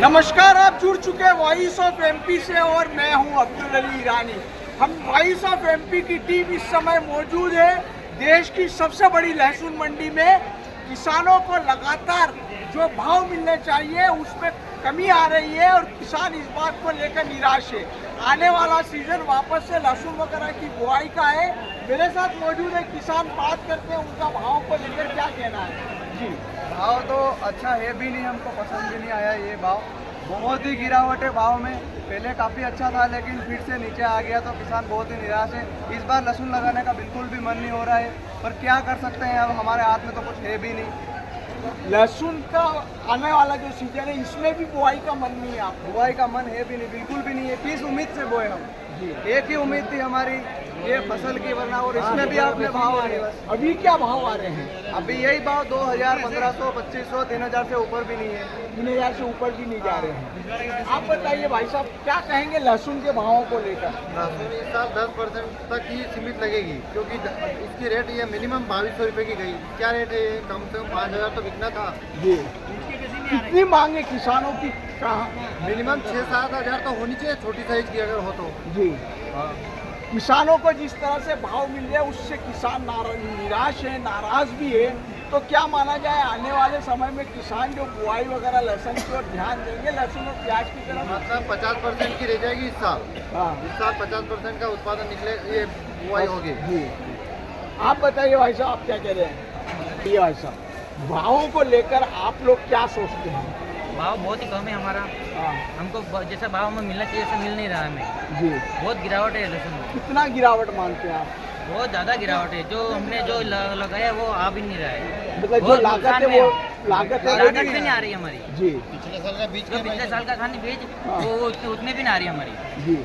नमस्कार, आप जुड़ चुके हैं वॉइस ऑफ एमपी से और मैं हूं अब्दुल अली ईरानी। हम वॉइस ऑफ एमपी की टीम इस समय मौजूद है देश की सबसे बड़ी लहसुन मंडी में। किसानों को लगातार जो भाव मिलने चाहिए उसमें कमी आ रही है और किसान इस बात को लेकर निराश है। आने वाला सीजन वापस से लहसुन वगैरह की बुआई का है। मेरे साथ मौजूद है किसान, बात करते हैं उनका भाव को लेकर क्या कहना है। जी, भाव तो अच्छा है भी नहीं, हमको पसंद भी नहीं आया ये भाव। बहुत ही गिरावट है भाव में। पहले काफ़ी अच्छा था लेकिन फिर से नीचे आ गया तो किसान बहुत ही निराश है। इस बार लहसुन लगाने का बिल्कुल भी मन नहीं हो रहा है, पर क्या कर सकते हैं, अब हमारे हाथ में तो कुछ है भी नहीं। लहसुन का आने वाला जो सीजन है इसमें भी बुआई का मन नहीं है आपको? बुआई का मन है भी नहीं, बिल्कुल भी नहीं है। किस उम्मीद से बोए हम? एक ही उम्मीद थी हमारी, ये फसल की, वरना और इसमें भी आपने भाव आ रहे हैं। अभी क्या भाव आ रहे हैं? अभी यही भाव 2000, 1500, 2500, 3000 से ऊपर भी नहीं है। 3000 से ऊपर भी नहीं जा रहे हैं। आप बताइए भाई साहब, क्या कहेंगे लहसुन के भावों को लेकर? लहसुन इस साल 10% तक ही सीमित लगेगी, क्योंकि इसकी रेट ये मिनिमम 2200 रुपये की गई। क्या रेट है? कम से कम 5000 तो बिकना था। जी, कितनी मांग है किसानों की? कहाँ? मिनिमम 6-7 हज़ार तो होनी चाहिए, छोटी साइज की अगर हो तो। जी, हाँ, किसानों को जिस तरह से भाव मिल रहे हैं उससे किसान निराश है, नाराज भी है। तो क्या माना जाए आने वाले समय में किसान जो बुआई वगैरह लहसुन की ओर ध्यान देंगे, लहसुन और प्याज की तरफ? मतलब 50% की रह जाएगी इस साल। हाँ इस साल 50% का उत्पादन निकले, ये बुआई होगी। जी, आप बताइए भाई साहब, आप क्या कह रहे हैं? ये भाई साहब, भावों को लेकर आप लोग क्या सोचते हैं? भाव बहुत ही कम है हमारा। हाँ हमको जैसा भाव हमें मिलना चाहिए वैसा मिल नहीं रहा हमें। जी, बहुत गिरावट है लहसुन में, कितना गिरावट मानते हैं आप? बहुत ज़्यादा गिरावट है। जो हमने जो लगाया वो आ भी नहीं रहा है। मतलब जो बहुत लागत नुकसान है में वो है। लागत है लागत भी नहीं आ रही हमारी। जी पिछले साल का बीज जो पिछले साल का था नहीं बीज, हाँ। वो उतने भी नहीं आ रही हमारी। जी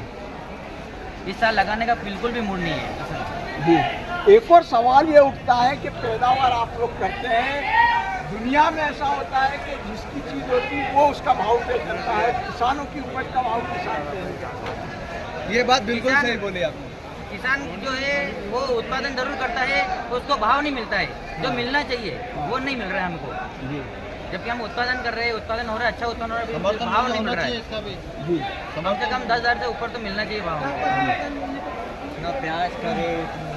इस साल लगाने का बिल्कुल भी मूड नहीं है फसल। जी, एक और सवाल ये उठता है कि पैदावार आप लोग करते हैं, दुनिया में ऐसा होता है कि जिसकी चीज़ होती है वो उसका भाव तय करता है, किसानों की उपज का भाव किसान तय नहीं करता। ये बात बिल्कुल किसान- सही बोली आपने। किसान जो है वो उत्पादन जरूर करता है, उसको भाव नहीं मिलता है जो मिलना चाहिए, वो नहीं मिल रहा है हमको। जी जबकि हम उत्पादन कर रहे हैं, उत्पादन हो रहा है, अच्छा उत्पादन हो रहा है, समर्थन भाव नहीं होना मिल रहा चाहिए है। इसका भी। जी, कम से कम 10,000 से ऊपर तो मिलना चाहिए भाव। ना प्याज करे।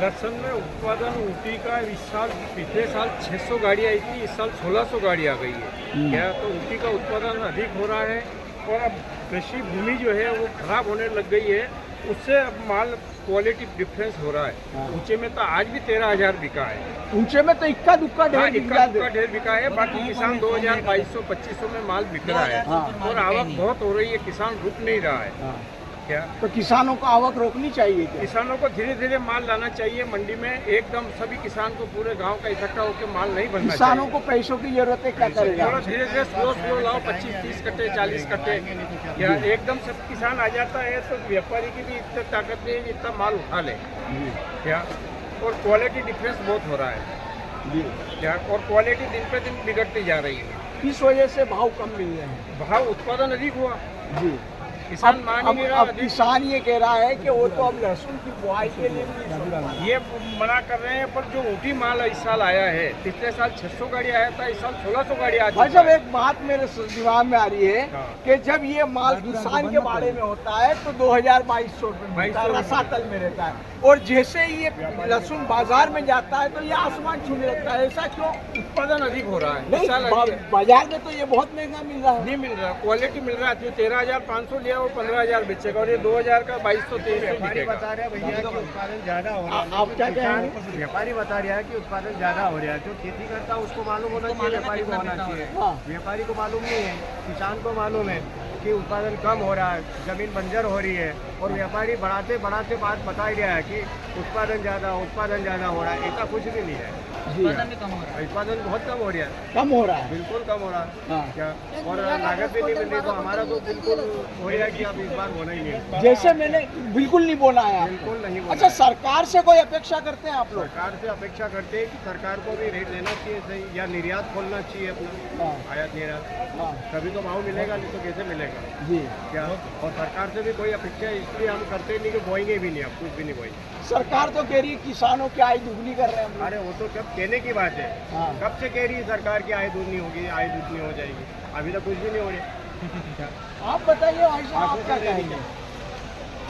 लहसुन में उत्पादन ऊटी का इस साल, पिछले साल 600 गाड़ी आई थी, इस साल 1600 गाड़ी आ गई है। क्या तो ऊटी का उत्पादन अधिक हो रहा है और अब कृषि भूमि जो है वो खराब होने लग गई है, उससे अब माल क्वालिटी डिफरेंस हो रहा हाँ। है। ऊंचे में तो आज भी 13,000 बिका है। ऊंचे में तो इक्का दुक्का हाँ, ढेर इक्का दुक्का ढेर बिका है। बाकी किसान 2000, 2200, 2500 में माल बिक रहा है हाँ। और आवक बहुत हो रही है, किसान रुक नहीं रहा है। हाँ, क्या तो किसानों को आवक रोकनी चाहिए क्या? किसानों को धीरे धीरे माल लाना चाहिए मंडी में। एकदम सभी किसान को पूरे गांव का इकट्ठा होकर माल नहीं बनना किसानों चाहिए। को पैसों की जरूरत है, क्या करेगा? थोड़ा धीरे धीरे स्लो लाओ, 25-30 कट्टे, 40 कट्टे। या एकदम सब किसान आ जाता है तो व्यापारी की भी इतनी ताकत नहीं है जितना माल उठा ले। क्या और क्वालिटी डिफरेंस बहुत हो रहा है। जी, क्या और क्वालिटी दिन पे दिन बिगड़ती जा रही है। किस वजह से भाव कम मिल रहे हैं? भाव उत्पादन अधिक हुआ, जी, किसान मान ही नहीं रहा। अब किसान ये कह रहा है कि वो तो अब लहसुन की बुआई के लिए भी नहीं सोच रहा। ये मना कर रहे हैं, पर जो ऊटी माल इस साल आया है, पिछले साल 600 गाड़ी आया था, इस साल 1600 गाड़ी आ भाई चुका साहब, है। एक बात मेरे दिमाग में आ रही है हाँ। कि जब ये माल किसान के बारे में होता है तो 2000-2200 रुपये मिलता है, रसातल में रहता है, और जैसे ही ये लहसुन बाजार में जाता है तो ये आसमान छूने लगता है। ऐसा क्यों? उत्पादन अधिक हो रहा है। इस नहीं, साल बाजार में तो ये बहुत महंगा मिल रहा है। नहीं मिल रहा, क्वालिटी मिल रहा है। जो 13,500 लिया वो 15,000 बेचेगा और ये 2,000 का 2200-2300 बिकेगा। रहे हैं भैया कि उत्पादन ज़्यादा हो रहा है। आप क्या कहेंगे? व्यापारी बता रहा है कि उत्पादन ज़्यादा हो रहा है। जो खेती करता है उसको मालूम होना चाहिए, व्यापारी को होना चाहिए। हाँ। व्यापारी को मालूम नहीं है, किसान को मालूम है कि उत्पादन कम हो रहा है, ज़मीन बंजर हो रही है, और व्यापारी बढ़ाते बढ़ाते बात बता ही रहा है कि उत्पादन ज़्यादा हो रहा है। ऐसा कुछ भी नहीं है। जी, उत्पादन भी कम हो रहा है। उत्पादन बहुत कम हो रहा है, कम हो रहा है। बिल्कुल कम हो रहा है। हाँ। क्या और लागत भी नहीं मिल रही, तो हमारा तो बिल्कुल हो रहा है कि अब इस बार होना ही नहीं। जैसे मैंने बिल्कुल नहीं बोला है आपको। बिल्कुल नहीं बोला अच्छा, है। सरकार से कोई अपेक्षा करते हैं आप लोग? सरकार से अपेक्षा करते हैं कि सरकार को भी रेट लेना चाहिए सही, या निर्यात खोलना चाहिए अपना, हाँ, आयात निर्यात। हाँ, तभी तो भाव मिलेगा, नहीं तो कैसे मिलेगा? जी, क्या और सरकार से भी कोई अपेक्षा इसलिए हम करते नहीं कि बोएंगे भी नहीं, अब कुछ भी नहीं बोएंगे। सरकार तो कह रही है किसानों की आय दुगनी कर रहे हैं हम लोग। अरे वो तो कब कहने की बात है, हाँ। कब से कह रही है सरकार की आय दुगनी होगी, आय दुगनी हो जाएगी, अभी तो कुछ भी नहीं हो रही। आप बताइए भाई साहब, आप क्या कहेंगे?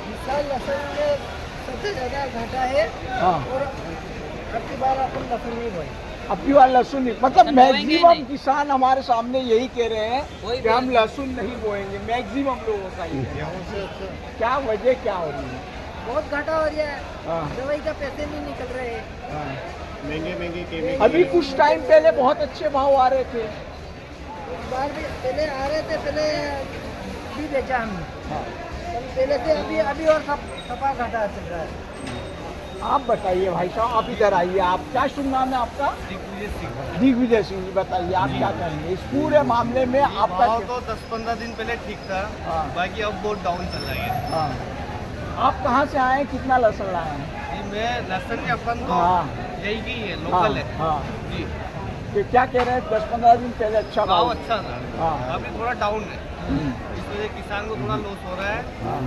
इस साल लहसुन में सबसे ज़्यादा घाटा है हाँ, और अब की बार अपन लहसुन नहीं बोए। अब की बार लहसुन नहीं, मतलब लहसुन बोएंगे मैक्सिमम नहीं। किसान हमारे सामने यही कह रहे हैं वही कि हम बोलेंगे। लहसुन नहीं बोएंगे, मैक्सिमम लोगों का ही है। क्या वजह क्या हो रही है? बहुत घाटा हो रहा है, हाँ, दवाई का पैसे नहीं निकल रहे हैं। हाँ। महंगे महंगे केमिकल अभी कुछ टाइम पहले बहुत अच्छे भाव आ रहे थे। इस बार भी पहले आ रहे थे, पहले भी बेचा हमने, हाँ। पहले से अभी अभी और सपा घाटा चल रहा है। आप बताइए भाई साहब, आप इधर आइए। आप क्या शुभ नाम है आपका? दिग्विजय सिंह जी, बताइए आप क्या करेंगे इस पूरे मामले में? आपका भाव तो 10-15 दिन पहले ठीक था, हाँ। बाकी अब बहुत डाउन चल रहा है। हाँ। आप कहाँ से आए हैं? कितना लहसुन लाए हैं? जी मैं लहसुन के अपन तो हाँ। यही की है, लोकल है हाँ, जी। तो क्या कह रहे हैं? 10-15 दिन पहले अच्छा भाव भाव। अच्छा था, हाँ। अभी थोड़ा डाउन है, हम्म, इस वजह किसान को थोड़ा लॉस हो रहा है। हाँ।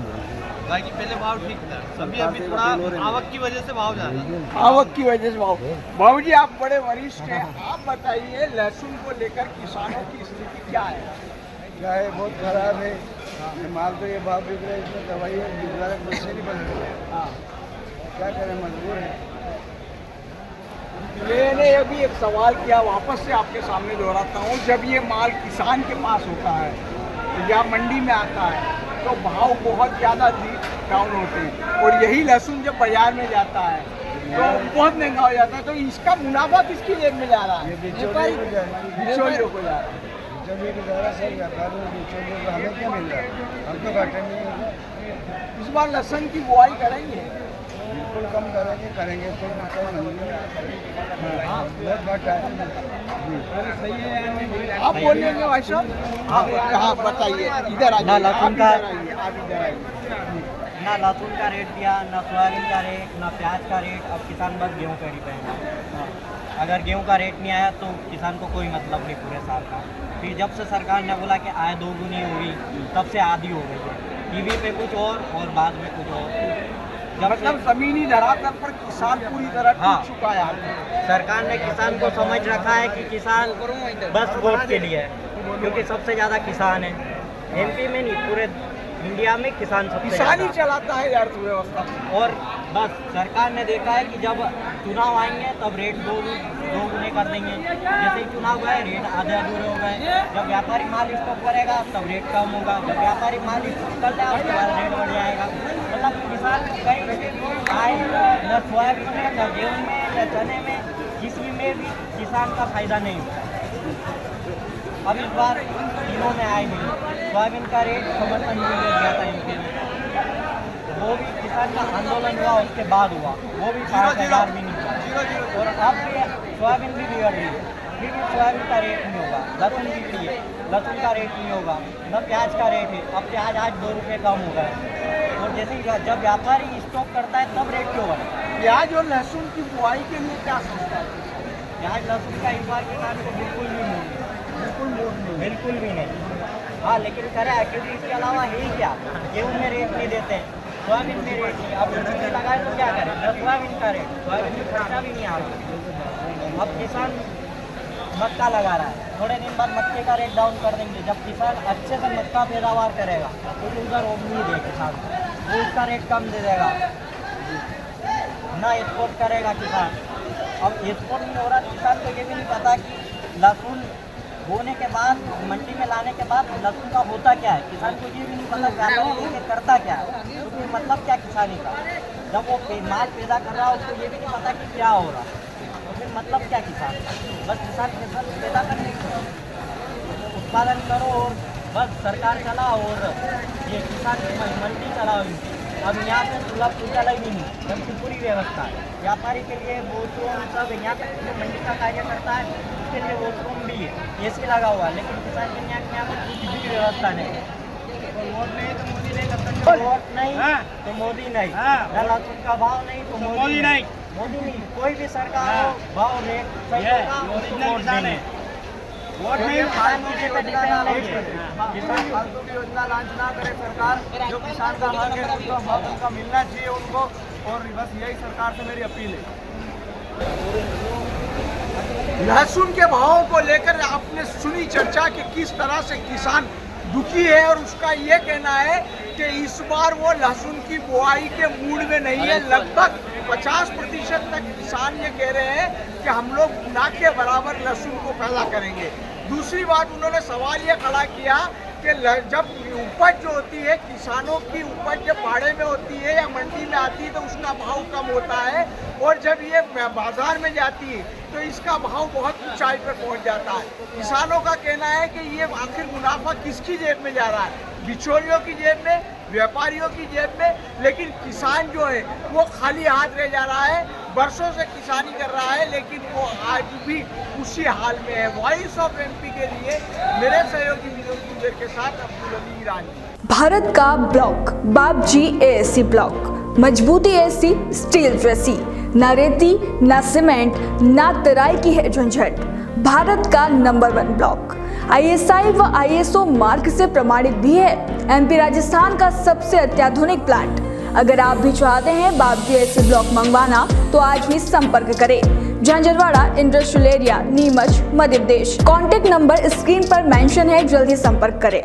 बाकी पहले भाव ठीक था, अभी थोड़ा आवक की वजह से भाव ज़्यादा था। आवक की वजह से भाव। बाबू जी आप बड़े वरिष्ठ हैं, आप बताइए लहसुन को लेकर किसानों की स्थिति क्या है? क्या है, बहुत खराब है। माल तो ये भाव बिक रहा है, इसमें दवाई पैसे नहीं बन रहे हैं। हाँ। क्या करें, मजबूर है। मैंने अभी एक सवाल किया, वापस से आपके सामने दोहराता हूँ। जब ये माल किसान के पास होता है या मंडी में आता है तो भाव बहुत ज़्यादा डाउन होते हैं, और यही लहसुन जब बाजार में जाता है तो बहुत महंगा हो जाता है। तो इसका मुनाफा किसकी जेब में जा रहा है? बिचौलियों को जा रहा है। जब ये गुजारा सही व्यापार में बिचौलियों को हमें क्या मिल रहा है? हम तो घाटे में हैं। इस बार लहसुन की बुआई करेंगे? बिल्कुल कम करेंगे तो हाँ, बहुत घाटा है। आप बोलिए भाई साहब। हाँ बताइए, इधर आइए, ना लहसुन का- आप इधर आइए। ना लहसुन का रेट दिया, ना सोयाबीन का रेट, ना प्याज का रेट। अब किसान बस गेहूँ पे डिपेंड है। अगर गेहूँ का रेट नहीं आया तो किसान को कोई मतलब नहीं पूरे साल का। फिर जब से सरकार ने बोला कि आय दोगुनी हुई, तब से आधी हो गई है। टीवी पे कुछ और बाद में कुछ और। जब मतलब जमीनी धरातल पर किसान पूरी तरह हाँ। टूट चुका है। सरकार ने किसान को समझ रखा है कि किसान बस वोट के लिए है, क्योंकि सबसे ज़्यादा किसान है। एमपी में नहीं, पूरे इंडिया में किसान सबसे किसान ही ज़्यादा। चलाता है अर्थव्यवस्था। और बस सरकार ने देखा है कि जब चुनाव आएंगे तब रेट दोगुने कर देंगे। जैसे ही चुनाव गए रेट आधे अधूरे हो गए। जब व्यापारी माल स्टॉक करेगा तब रेट कम होगा, जब व्यापारी माल स्टॉक कर देगा उसके बाद रेट बढ़ जाएगा। मतलब किसान कहीं से आए न सोयाबीन में, न गेहूँ में, न चने में, किसी में भी किसान का फायदा नहीं होता। अब इस बार तीनों में आए नहीं। सोयाबीन का रेट समर्थन मूल्य दिया था इनके लिए, वो भी किसान का आंदोलन हुआ उसके बाद हुआ, वो भी 5,000 भी नहीं हुआ। और अब भी सोयाबीन भी बिगड़ रही है, फिर भी सोयाबीन का रेट नहीं होगा। लहसुन बिक रही है, लहसुन का रेट नहीं होगा। न प्याज का रेट है, अब प्याज आज 2 रुपये कम हो गए। और जैसे ही जब व्यापारी स्टॉक करता है तब रेट क्यों बढ़ता है? प्याज और लहसुन की बुआई के लिए क्या सोचता है? प्याज लहसुन का इस बार किसान को बिल्कुल भी मूड नहीं, बिल्कुल भी नहीं। हाँ, लेकिन करे क्योंकि इसके अलावा है ही क्या, गेहूँ में रेट नहीं देते, सोयाबीन में रेट नहीं। अब बिजली लगाए तो क्या करें? न सोयाबीन का रेट, सोयाबीन में खर्चा भी नहीं आ रहा। अब किसान मक्का लगा रहा है, थोड़े दिन बाद मक्के का रेट डाउन कर देंगे। जब किसान अच्छे से मक्का पैदावार करेगा तो उधर उम्मीद है किसान वो उसका रेट कम दे देगा, ना एक्सपोर्ट करेगा किसान। अब एक्सपोर्ट नहीं हो रहा, किसान को ये भी नहीं पता कि लहसुन बोने के बाद मंडी में लाने के बाद लहसुन का होता क्या है। किसान को ये भी नहीं पता व्यापारी लेके करता क्या है, तो फिर मतलब क्या किसानी का। जब वो माल पैदा कर रहा है उसको ये भी नहीं पता कि क्या हो रहा, तो फिर मतलब क्या किसान का। बस किसान फसल पैदा करने की उत्पादन करो और बस सरकार चलाओ और ये किसान की मंडी चलाओ इनकी। अब यहाँ पे सुलभ शौचालय भी नहीं, जबकि पूरी व्यवस्था है व्यापारी के लिए। वॉशरूम सब यहाँ पे जो मंडी का कार्य करता है उसके लिए वॉशरूम भी है, AC लगा हुआ है, लेकिन किसान के यहाँ पर कुछ भी व्यवस्था नहीं है। वोट नहीं तो मोदी नहीं, वोट नहीं तो मोदी नहीं, लहसुन का भाव नहीं तो मोदी नहीं, मोदी नहीं। कोई भी सरकार हो भाव रेट सही होगा, उसको वोट देंगे। वोट नहीं, किसान की पे डिपेंड नहीं है। किसान फालतू की योजना लॉन्च ना करे सरकार, जो किसान का हक है उनको हक उनका मिलना चाहिए उनको। और बस यही सरकार से मेरी अपील है। लहसुन के भावों को लेकर आपने सुनी चर्चा कि किस तरह से किसान दुखी है और उसका ये कहना है कि इस बार वो लहसुन की बुआई के मूड में नहीं है। लगभग 50% तक किसान ये कह रहे हैं कि हम लोग ना के बराबर लहसुन को पैदा करेंगे। दूसरी बात उन्होंने सवाल ये खड़ा किया कि जब उपज जो होती है, किसानों की उपज जब भाड़े में होती है या मंडी में आती है तो उसका भाव कम होता है, और जब ये बाजार में जाती है तो इसका भाव बहुत ऊंचाई पर पहुंच जाता है। किसानों का कहना है कि ये आखिर मुनाफा किसकी जेब में जा रहा है, बिचौलियों की जेब में, व्यापारियों की जेब में, लेकिन किसान जो है वो खाली हाथ रह जा रहा है। बरसों से किसानी कर रहा है लेकिन वो आज भी उसी हाल में है। वॉइस ऑफ एमपी के लिए मेरे सहयोगी विनोद गुजर के साथ अब्दुल अली ईरानी। भारत का ब्लॉक बाबजी एएससी ब्लॉक, मजबूती ऐसी स्टील जैसी, न रेती न सीमेंट न तराई की है झंझट। भारत का नंबर 1 ब्लॉक ISI व ISO मार्क से प्रमाणित भी है। MP राजस्थान का सबसे अत्याधुनिक प्लांट। अगर आप भी चाहते हैं बाबजी एएससी ब्लॉक मंगवाना तो आज ही संपर्क करें। Jhanjharwada industrial area, Neemuch, Madhya Pradesh. Contact number screen पर मेंशन है, जल्दी संपर्क करें।